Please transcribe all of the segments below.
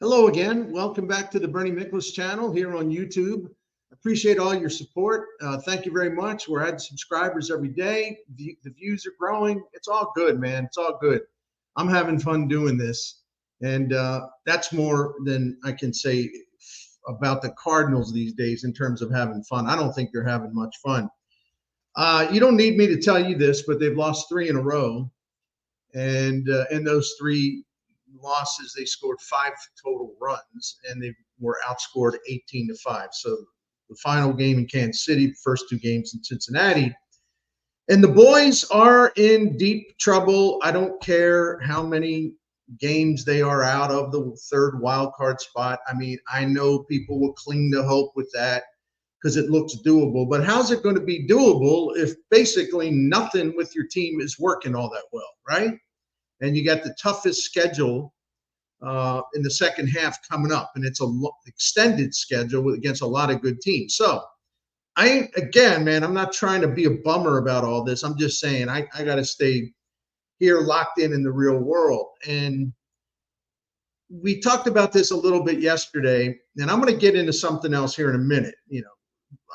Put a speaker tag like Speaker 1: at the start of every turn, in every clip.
Speaker 1: Hello again. Welcome back to the Bernie Miklasz channel here on YouTube. Appreciate all your support. Thank you very much. We're adding subscribers every day. The views are growing. It's all good, man. It's all good. I'm having fun doing this. And that's more than I can say about the Cardinals these days in terms of having fun. I don't think they're having much fun. You don't need me to tell you this, but they've lost three in a row. And in those three losses, they scored 5 total runs, and they were outscored 18-5. So the final game in Kansas City, the first two games in Cincinnati. And the boys are in deep trouble. I don't care how many games they are out of the third wild card spot. I mean, I know people will cling to hope with that because it looks doable. But how's it going to be doable if basically nothing with your team is working all that well, right? And you got the toughest schedule in the second half coming up, and it's a extended schedule against a lot of good teams. So again, man, I'm not trying to be a bummer about all this. I'm just saying I got to stay here locked in the real world. And we talked about this a little bit yesterday, and I'm going to get into something else here in a minute. You know,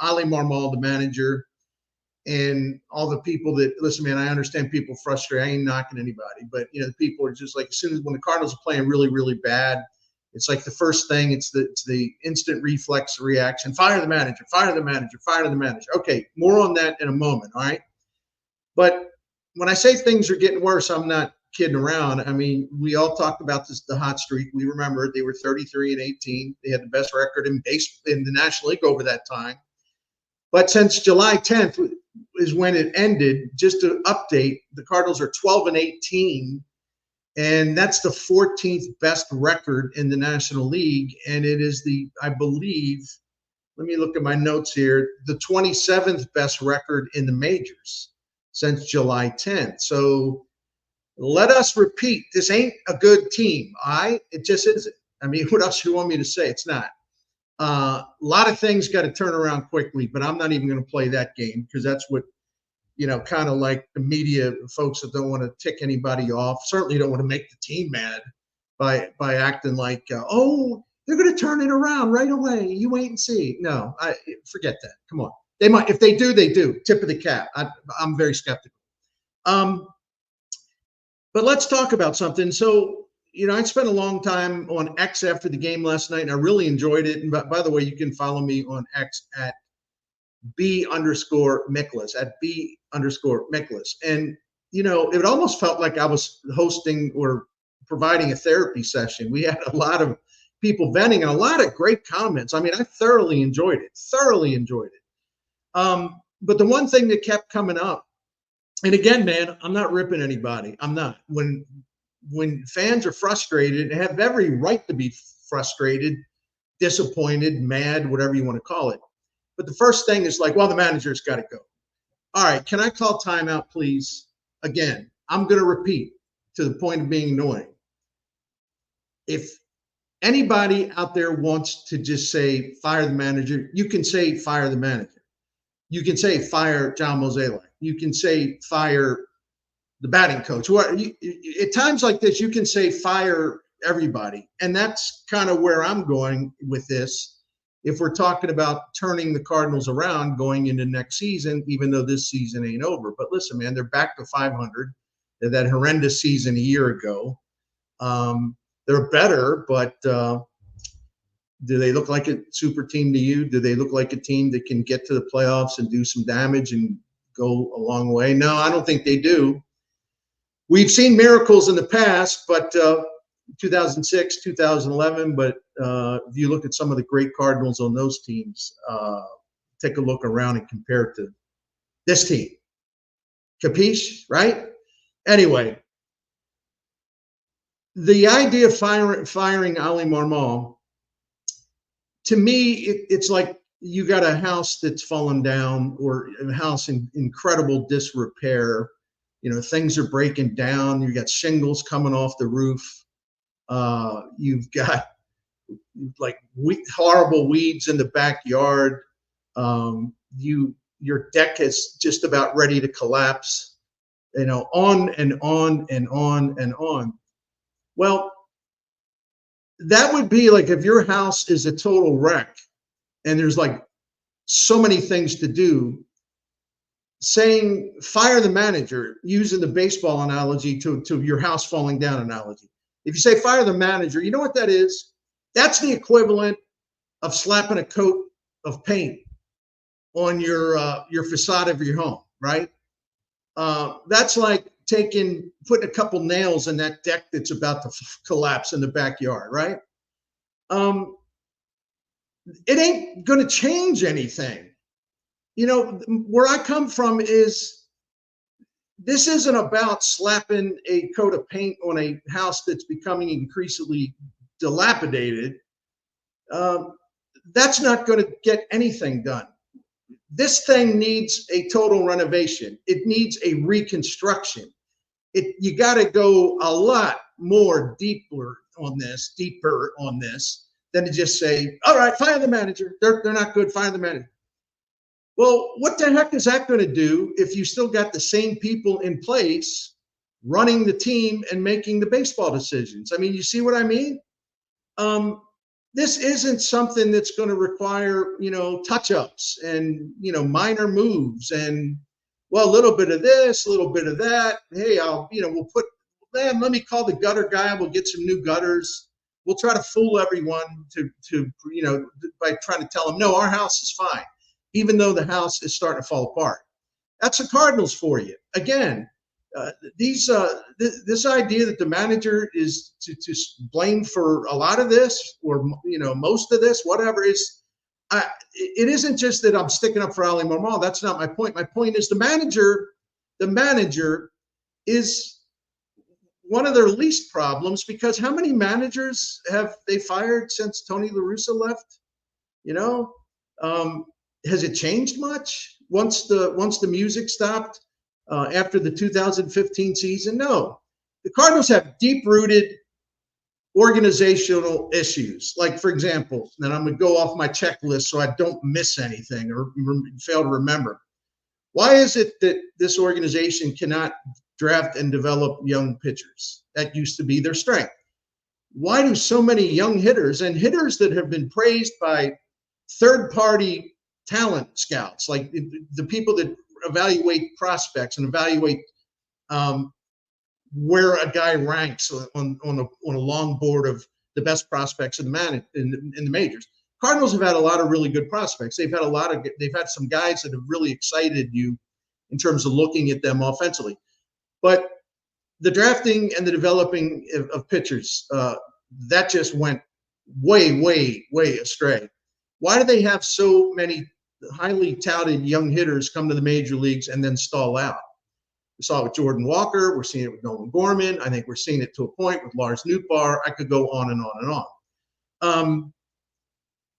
Speaker 1: Oli Marmol, the manager, and all the people that listen, man, I understand people frustrated. I ain't knocking anybody, but the people are just like, as soon as when the Cardinals are playing really, really bad, it's like the first thing, it's the instant reflex reaction. Fire the manager, fire the manager, fire the manager. Okay, more on that in a moment. All right. But when I say things are getting worse, I'm not kidding around. I mean, we all talked about the hot streak. We remember they were 33-18. They had the best record in the National League over that time. But since July 10th is when it ended, just to update, the Cardinals are 12-18, and that's the 14th best record in the National League. And it is I believe, let me look at my notes here, the 27th best record in the majors since July 10th. So let us repeat, this ain't a good team, all right? It just isn't. I mean, what else do you want me to say? It's not. A lot of things got to turn around quickly, but I'm not even going to play that game because that's what, kind of like the media folks that don't want to tick anybody off, certainly don't want to make the team mad by acting like, oh, they're going to turn it around right away. You wait and see. No, forget that. Come on. They might. If they do, they do. Tip of the cap. I'm very skeptical. But let's talk about something. So, I spent a long time on X after the game last night, and I really enjoyed it. And by the way, you can follow me on X at B_Miklasz, at B_Miklasz. And, it almost felt like I was hosting or providing a therapy session. We had a lot of people venting and a lot of great comments. I mean, I thoroughly enjoyed it. But the one thing that kept coming up, and again, man, I'm not ripping anybody. I'm not. When fans are frustrated and have every right to be frustrated, disappointed, mad, whatever you want to call it. But the first thing is like, well, the manager's got to go. All right, can I call timeout, please? Again, I'm going to repeat to the point of being annoying. If anybody out there wants to just say fire the manager, you can say fire the manager. You can say fire John Mozeliak. You can say fire the batting coach. At times like this, you can say fire everybody. And that's kind of where I'm going with this. If we're talking about turning the Cardinals around going into next season, even though this season ain't over. But listen, man, they're back to 500. They're that horrendous season a year ago. They're better, but do they look like a super team to you? Do they look like a team that can get to the playoffs and do some damage and go a long way? No, I don't think they do. We've seen miracles in the past, but 2006, 2011. But if you look at some of the great Cardinals on those teams, take a look around and compare it to this team. Capiche, right? Anyway, the idea of firing Oli Marmol, to me, it's like you got a house that's fallen down or a house in incredible disrepair. Things are breaking down. You got shingles coming off the roof. You've got like horrible weeds in the backyard. Your deck is just about ready to collapse. On and on and on and on. Well, that would be like if your house is a total wreck and there's like so many things to do, saying fire the manager, using the baseball analogy to your house falling down analogy. If you say fire the manager, you know what that is? That's the equivalent of slapping a coat of paint on your facade of your home, right? That's like putting a couple nails in that deck that's about to collapse in the backyard, right? It ain't going to change anything. You know, where I come from is this isn't about slapping a coat of paint on a house that's becoming increasingly dilapidated. That's not going to get anything done. This thing needs a total renovation. It needs a reconstruction. You got to go a lot more deeper on this than to just say, all right, fire the manager. They're not good, fire the manager. Well, what the heck is that going to do if you still got the same people in place running the team and making the baseball decisions? I mean, you see what I mean? This isn't something that's going to require, touch-ups and, minor moves and, well, a little bit of this, a little bit of that. Hey, let me call the gutter guy. We'll get some new gutters. We'll try to fool everyone by trying to tell them, no, our house is fine, even though the house is starting to fall apart. That's the Cardinals for you. Again, this idea that the manager is to blame for a lot of this or most of this, whatever, it isn't just that I'm sticking up for Oli Marmol. That's not my point. My point is the manager is one of their least problems, because how many managers have they fired since Tony La Russa left? Has it changed much once the music stopped after the 2015 season? No. The Cardinals have deep-rooted organizational issues. Like, for example, and I'm going to go off my checklist so I don't miss anything or fail to remember. Why is it that this organization cannot draft and develop young pitchers? That used to be their strength. Why do so many young hitters and hitters that have been praised by third-party talent scouts, like the people that evaluate prospects and evaluate where a guy ranks on a long board of the best prospects in the majors? Cardinals have had a lot of really good prospects. They've had some guys that have really excited you in terms of looking at them offensively. But the drafting and the developing of pitchers, that just went way, way, way astray. Why do they have so many highly touted young hitters come to the major leagues and then stall out? We saw it with Jordan Walker. We're seeing it with Nolan Gorman. I think we're seeing it to a point with Lars Nootbaar. I could go on and on and on.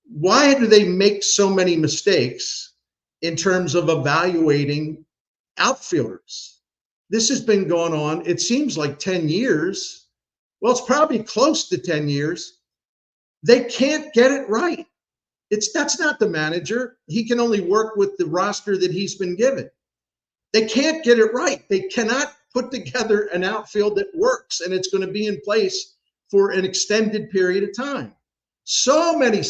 Speaker 1: Why do they make so many mistakes in terms of evaluating outfielders? This has been going on, it seems like 10 years. Well, it's probably close to 10 years. They can't get it right. That's not the manager. He can only work with the roster that he's been given. They can't get it right. They cannot put together an outfield that works and it's going to be in place for an extended period of time. So many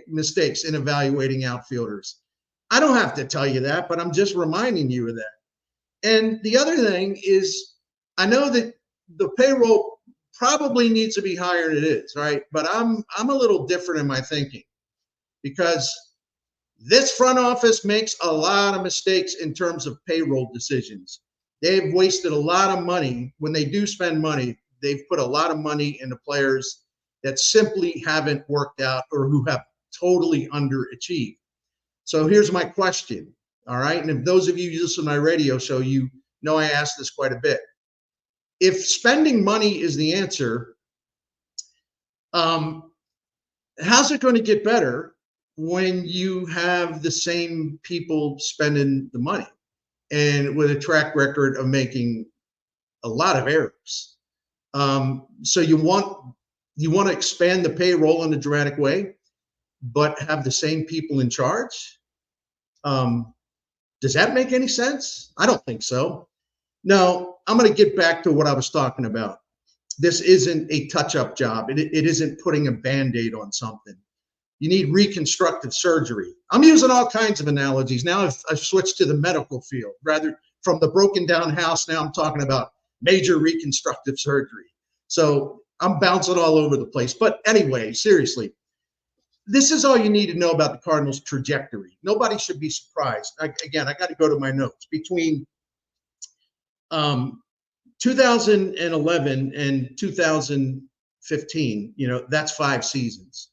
Speaker 1: mistakes in evaluating outfielders. I don't have to tell you that, but I'm just reminding you of that. And the other thing is, I know that the payroll probably needs to be higher than it is, right? But I'm a little different in my thinking, because this front office makes a lot of mistakes in terms of payroll decisions. They've wasted a lot of money. When they do spend money, they've put a lot of money into players that simply haven't worked out or who have totally underachieved. So here's my question, all right? And if those of you who listen to my radio show, you know I ask this quite a bit. If spending money is the answer, how's it going to get better when you have the same people spending the money and with a track record of making a lot of errors? So you want to expand the payroll in a dramatic way, but have the same people in charge? Does that make any sense? I don't think so. No, I'm going to get back to what I was talking about. this isn't a touch-up job. It isn't putting a Band-Aid on something. You need reconstructive surgery. I'm using all kinds of analogies. Now I've switched to the medical field. Rather, from the broken down house, now I'm talking about major reconstructive surgery. So I'm bouncing all over the place. But anyway, seriously, this is all you need to know about the Cardinals' trajectory. Nobody should be surprised. I got to go to my notes. Between 2011 and 2015, that's 5 seasons.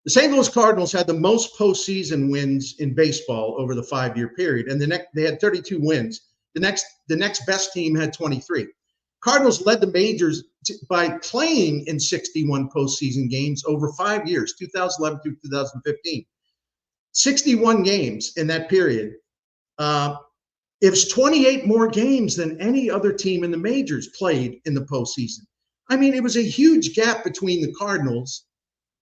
Speaker 1: The St. Louis Cardinals had the most postseason wins in baseball over the 5-year period, and they had 32 wins. The next best team had 23. Cardinals led the majors by playing in 61 postseason games over 5 years, 2011 through 2015. 61 games in that period. It was 28 more games than any other team in the majors played in the postseason. I mean, it was a huge gap between the Cardinals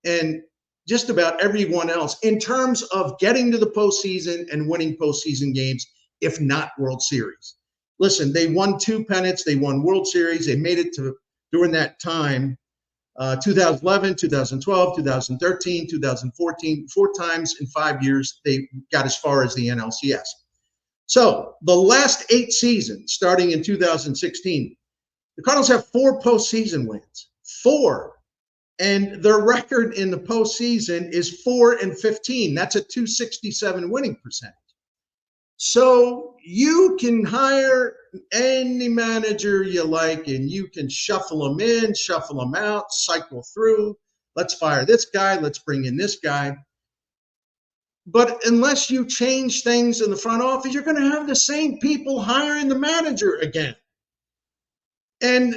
Speaker 1: and just about everyone else in terms of getting to the postseason and winning postseason games, if not World Series. Listen, they won 2 pennants. They won World Series. They made it to, during that time, 2011, 2012, 2013, 2014, 4 times in 5 years, they got as far as the NLCS. So the last 8 seasons, starting in 2016, the Cardinals have 4 postseason wins. 4. And their record in the postseason is 4-15. That's a .267 winning percentage. So you can hire any manager you like, and you can shuffle them in, shuffle them out, cycle through. Let's fire this guy. Let's bring in this guy. But unless you change things in the front office, you're going to have the same people hiring the manager again. And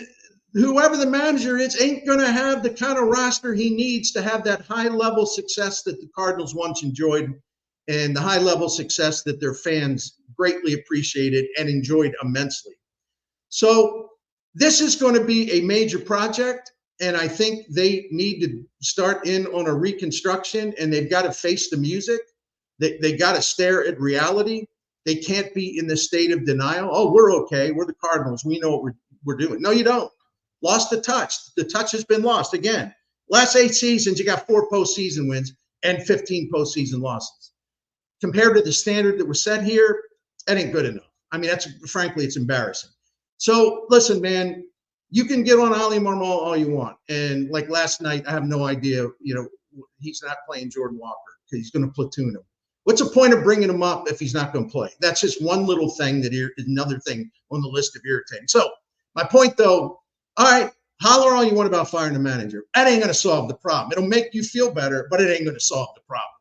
Speaker 1: whoever the manager is ain't going to have the kind of roster he needs to have that high-level success that the Cardinals once enjoyed and the high-level success that their fans greatly appreciated and enjoyed immensely. So this is going to be a major project, and I think they need to start in on a reconstruction, and they've got to face the music. They got to stare at reality. They can't be in the state of denial. Oh, we're okay. We're the Cardinals. We know what we're doing. No, you don't. Lost the touch. The touch has been lost. Again, last 8 seasons, you got 4 postseason wins and 15 postseason losses. Compared to the standard that was set here, that ain't good enough. I mean, frankly, it's embarrassing. So listen, man, you can get on Oli Marmol all you want. And like last night, I have no idea, he's not playing Jordan Walker because he's going to platoon him. What's the point of bringing him up if he's not going to play? That's just one little thing that is another thing on the list of irritating. So my point, though, all right, holler all you want about firing the manager. That ain't going to solve the problem. It'll make you feel better, but it ain't going to solve the problem.